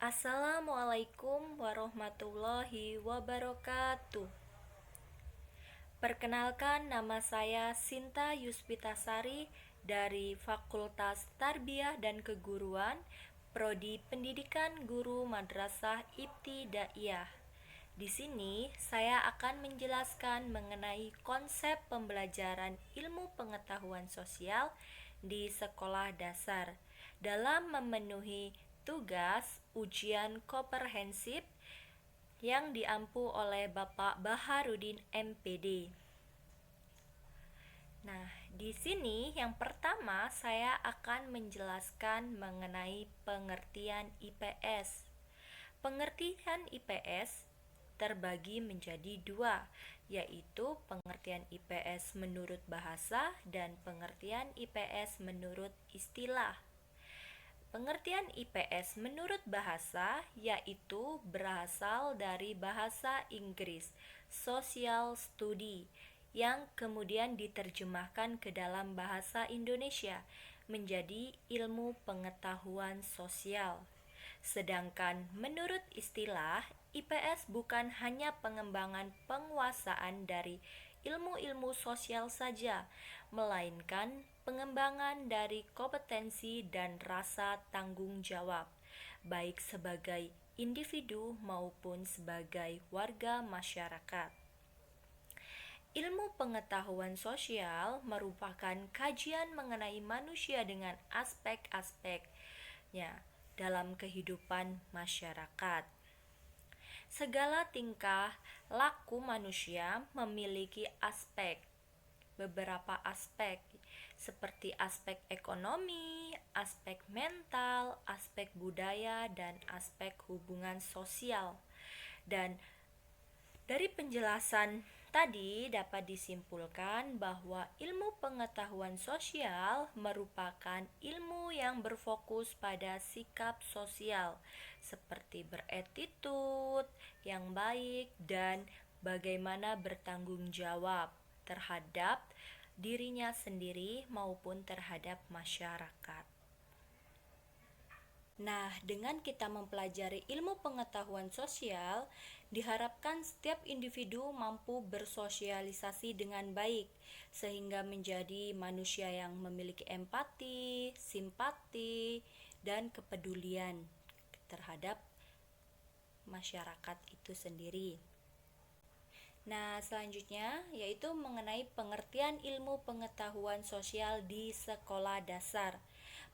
Assalamualaikum warahmatullahi wabarakatuh. Perkenalkan, nama saya Sinta Yuspitasari dari Fakultas Tarbiyah dan Keguruan, Prodi Pendidikan Guru Madrasah Ibtidaiyah. Di sini saya akan menjelaskan mengenai konsep pembelajaran ilmu pengetahuan sosial di sekolah dasar dalam memenuhi tugas ujian komprehensif yang diampu oleh Bapak Baharudin MPD. Nah, di sini yang pertama saya akan menjelaskan mengenai pengertian IPS. Pengertian IPS terbagi menjadi dua, yaitu pengertian IPS menurut bahasa dan pengertian IPS menurut istilah. Pengertian IPS menurut bahasa yaitu berasal dari bahasa Inggris, social study, yang kemudian diterjemahkan ke dalam bahasa Indonesia menjadi ilmu pengetahuan sosial. Sedangkan menurut istilah, IPS bukan hanya pengembangan penguasaan dari ilmu-ilmu sosial saja, melainkan pengembangan dari kompetensi dan rasa tanggung jawab, baik sebagai individu maupun sebagai warga masyarakat. Ilmu pengetahuan sosial merupakan kajian mengenai manusia dengan aspek-aspeknya dalam kehidupan masyarakat. Segala tingkah laku manusia memiliki beberapa aspek, seperti aspek ekonomi, aspek mental, aspek budaya, dan aspek hubungan sosial. Dan dari penjelasan tadi dapat disimpulkan bahwa ilmu pengetahuan sosial merupakan ilmu yang berfokus pada sikap sosial seperti beretitut yang baik dan bagaimana bertanggung jawab terhadap dirinya sendiri maupun terhadap masyarakat. Nah, dengan kita mempelajari ilmu pengetahuan sosial, diharapkan setiap individu mampu bersosialisasi dengan baik, sehingga menjadi manusia yang memiliki empati, simpati, dan kepedulian terhadap masyarakat itu sendiri. Nah, selanjutnya yaitu mengenai pengertian ilmu pengetahuan sosial di sekolah dasar.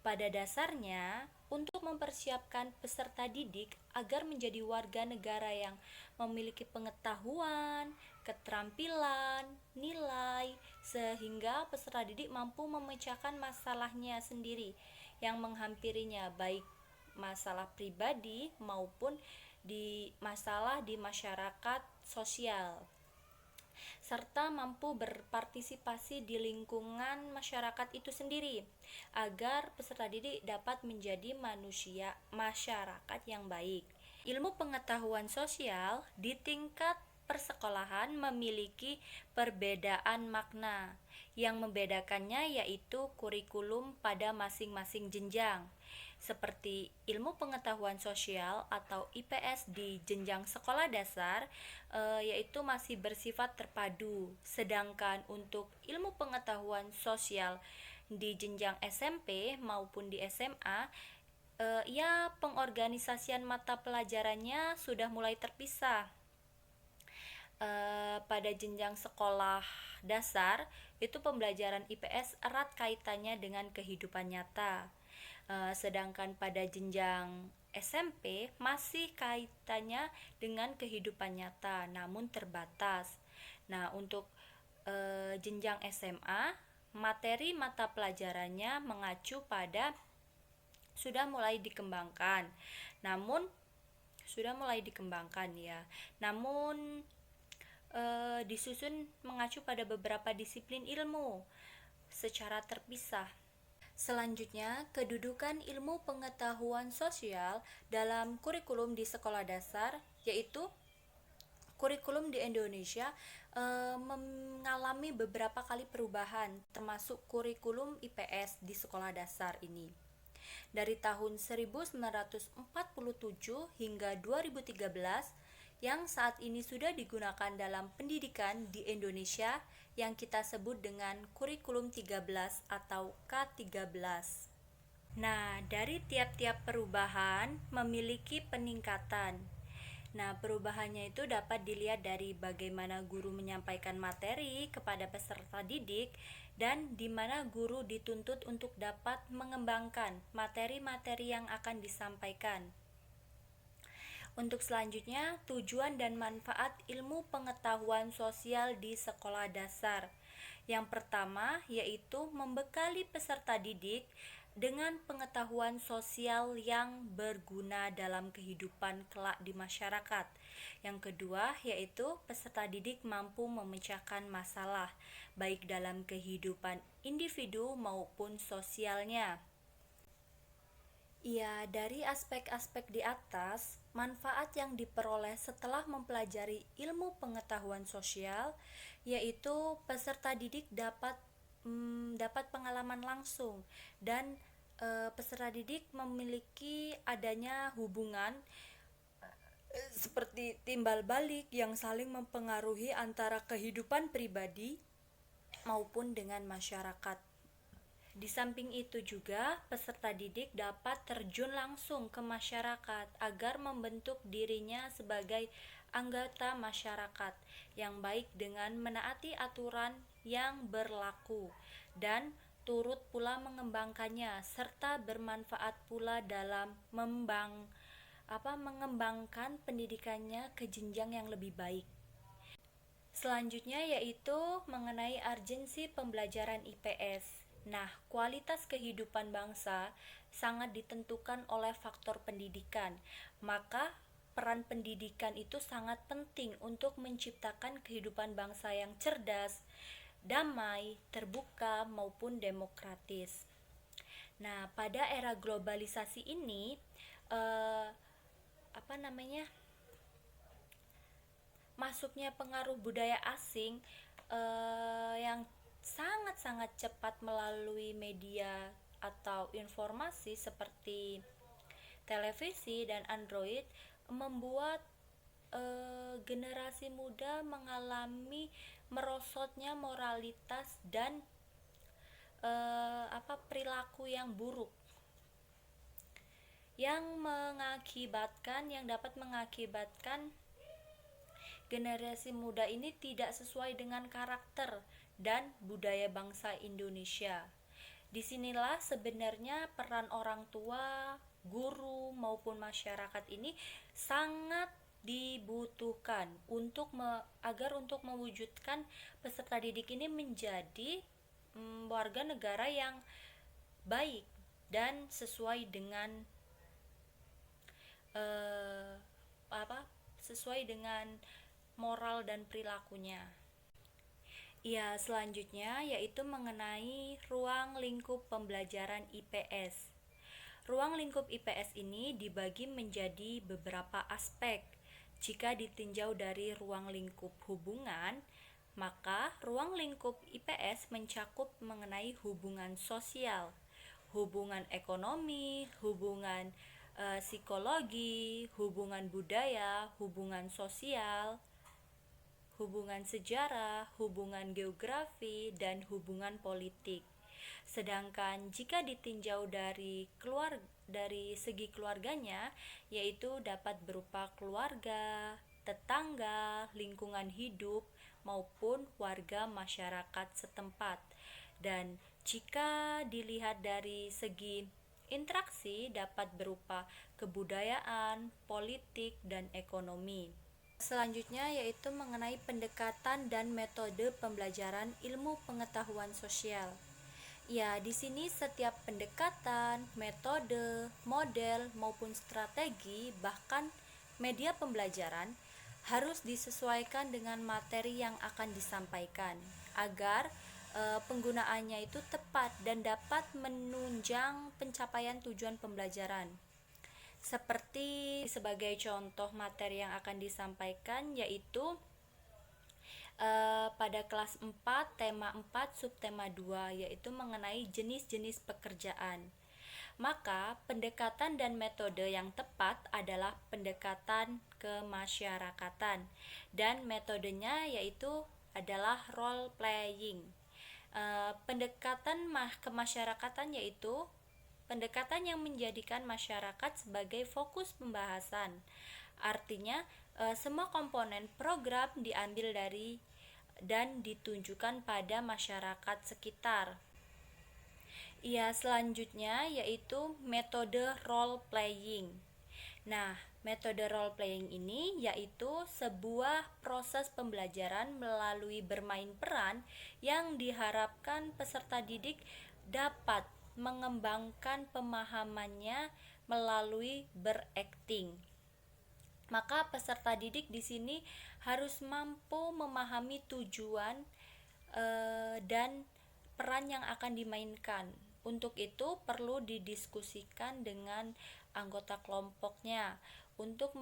Pada dasarnya, untuk mempersiapkan peserta didik agar menjadi warga negara yang memiliki pengetahuan, keterampilan, nilai, sehingga peserta didik mampu memecahkan masalahnya sendiri yang menghampirinya, baik masalah pribadi maupun masalah di masyarakat sosial, serta mampu berpartisipasi di lingkungan masyarakat itu sendiri agar peserta didik dapat menjadi masyarakat yang baik. Ilmu pengetahuan sosial di tingkat persekolahan memiliki perbedaan makna. Yang membedakannya yaitu kurikulum pada masing-masing jenjang. Seperti ilmu pengetahuan sosial atau IPS di jenjang sekolah dasar yaitu masih bersifat terpadu, sedangkan untuk ilmu pengetahuan sosial di jenjang SMP maupun di SMA ya pengorganisasian mata pelajarannya sudah mulai terpisah. Pada jenjang sekolah dasar itu pembelajaran IPS erat kaitannya dengan kehidupan nyata. Sedangkan pada jenjang SMP masih kaitannya dengan kehidupan nyata namun terbatas. Nah, untuk jenjang SMA, materi mata pelajarannya mengacu pada sudah mulai dikembangkan. Namun disusun mengacu pada beberapa disiplin ilmu secara terpisah. Selanjutnya, kedudukan ilmu pengetahuan sosial dalam kurikulum di sekolah dasar, yaitu kurikulum di Indonesia mengalami beberapa kali perubahan, termasuk kurikulum IPS di sekolah dasar ini. dari tahun 1947 hingga 2013 yang saat ini sudah digunakan dalam pendidikan di Indonesia yang kita sebut dengan kurikulum 13 atau K13. Nah, dari tiap-tiap perubahan memiliki peningkatan. Nah, perubahannya itu dapat dilihat dari bagaimana guru menyampaikan materi kepada peserta didik dan di mana guru dituntut untuk dapat mengembangkan materi-materi yang akan disampaikan. Untuk selanjutnya, tujuan dan manfaat ilmu pengetahuan sosial di sekolah dasar. Yang pertama yaitu membekali peserta didik dengan pengetahuan sosial yang berguna dalam kehidupan kelak di masyarakat. Yang kedua yaitu peserta didik mampu memecahkan masalah baik dalam kehidupan individu maupun sosialnya. Ya, dari aspek-aspek di atas, manfaat yang diperoleh setelah mempelajari ilmu pengetahuan sosial yaitu peserta didik dapat pengalaman langsung dan peserta didik memiliki adanya hubungan seperti timbal balik yang saling mempengaruhi antara kehidupan pribadi maupun dengan masyarakat. Di samping itu juga, peserta didik dapat terjun langsung ke masyarakat agar membentuk dirinya sebagai anggota masyarakat yang baik dengan menaati aturan yang berlaku dan turut pula mengembangkannya serta bermanfaat pula dalam mengembangkan pendidikannya ke jenjang yang lebih baik. Selanjutnya yaitu mengenai urgensi pembelajaran IPS. Nah, kualitas kehidupan bangsa sangat ditentukan oleh faktor pendidikan. Maka, peran pendidikan itu sangat penting untuk menciptakan kehidupan bangsa yang cerdas, damai, terbuka, maupun demokratis. Nah, pada era globalisasi ini, masuknya pengaruh budaya asing yang sangat-sangat cepat melalui media atau informasi seperti televisi dan Android membuat generasi muda mengalami merosotnya moralitas dan perilaku yang buruk yang dapat mengakibatkan generasi muda ini tidak sesuai dengan karakter dan budaya bangsa Indonesia. Disinilah sebenarnya peran orang tua, guru maupun masyarakat ini sangat dibutuhkan agar mewujudkan peserta didik ini menjadi warga negara yang baik dan sesuai dengan moral dan perilakunya. Ya, selanjutnya yaitu mengenai ruang lingkup pembelajaran IPS. Ruang lingkup IPS ini dibagi menjadi beberapa aspek. Jika ditinjau dari ruang lingkup hubungan, maka ruang lingkup IPS mencakup mengenai hubungan sosial, hubungan ekonomi, hubungan psikologi, hubungan budaya, hubungan sosial, hubungan sejarah, hubungan geografi, dan hubungan politik. Sedangkan jika ditinjau dari segi keluarganya, yaitu dapat berupa keluarga, tetangga, lingkungan hidup, maupun warga masyarakat setempat. Dan jika dilihat dari segi interaksi dapat berupa kebudayaan, politik, dan ekonomi. Selanjutnya yaitu mengenai pendekatan dan metode pembelajaran ilmu pengetahuan sosial. Ya, di sini setiap pendekatan, metode, model maupun strategi bahkan media pembelajaran harus disesuaikan dengan materi yang akan disampaikan agar penggunaannya itu tepat dan dapat menunjang pencapaian tujuan pembelajaran. Seperti sebagai contoh materi yang akan disampaikan yaitu pada kelas 4, tema 4, subtema 2 yaitu mengenai jenis-jenis pekerjaan. Maka, pendekatan dan metode yang tepat adalah pendekatan kemasyarakatan, dan metodenya yaitu adalah role playing. Pendekatan kemasyarakatan yaitu pendekatan yang menjadikan masyarakat sebagai fokus pembahasan. Artinya, semua komponen program diambil dari dan ditunjukkan pada masyarakat sekitar. Selanjutnya yaitu metode role playing. Nah, metode role playing ini yaitu sebuah proses pembelajaran melalui bermain peran yang diharapkan peserta didik dapat mengembangkan pemahamannya melalui berakting. Maka peserta didik di sini harus mampu memahami tujuan dan peran yang akan dimainkan. Untuk itu perlu didiskusikan dengan anggota kelompoknya untuk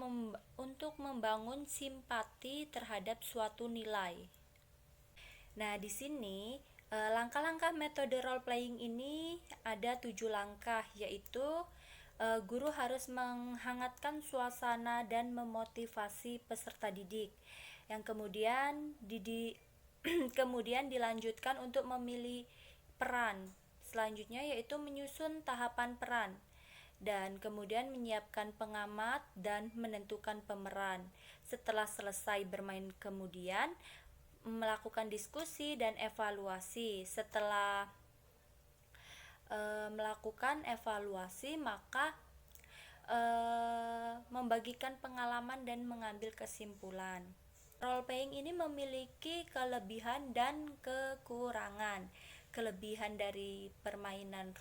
membangun simpati terhadap suatu nilai. Nah, di sini langkah-langkah metode role playing ini ada 7 langkah, yaitu guru harus menghangatkan suasana dan memotivasi peserta didik. Yang kemudian kemudian dilanjutkan untuk memilih peran. Selanjutnya yaitu menyusun tahapan peran, dan kemudian menyiapkan pengamat dan menentukan pemeran. Setelah selesai bermain, kemudian melakukan diskusi dan evaluasi. Setelah melakukan evaluasi, maka membagikan pengalaman dan mengambil kesimpulan. Role playing ini memiliki kelebihan dan kekurangan. Kelebihan dari permainan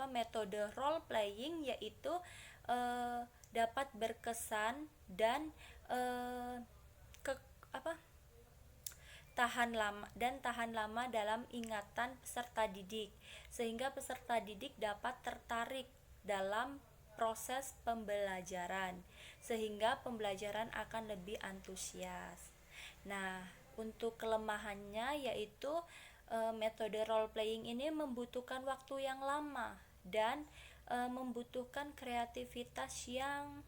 metode role playing yaitu dapat berkesan dan tahan lama dalam ingatan peserta didik, sehingga peserta didik dapat tertarik dalam proses pembelajaran, sehingga pembelajaran akan lebih antusias. Nah, untuk kelemahannya yaitu metode role playing ini membutuhkan waktu yang lama dan membutuhkan kreativitas yang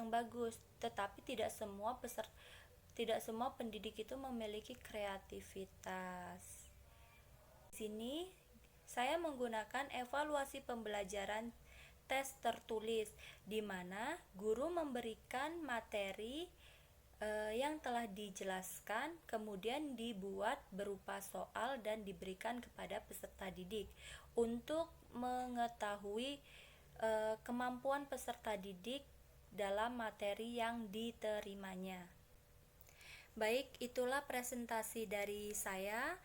bagus, tetapi tidak semua pendidik itu memiliki kreativitas. Di sini saya menggunakan evaluasi pembelajaran tes tertulis, di mana guru memberikan materi yang telah dijelaskan, kemudian dibuat berupa soal dan diberikan kepada peserta didik untuk mengetahui kemampuan peserta didik dalam materi yang diterimanya. Baik, itulah presentasi dari saya.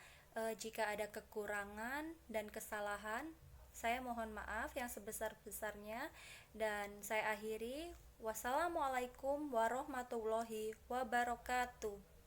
Jika ada kekurangan dan kesalahan, saya mohon maaf yang sebesar-besarnya, dan saya akhiri. Wassalamualaikum warahmatullahi wabarakatuh.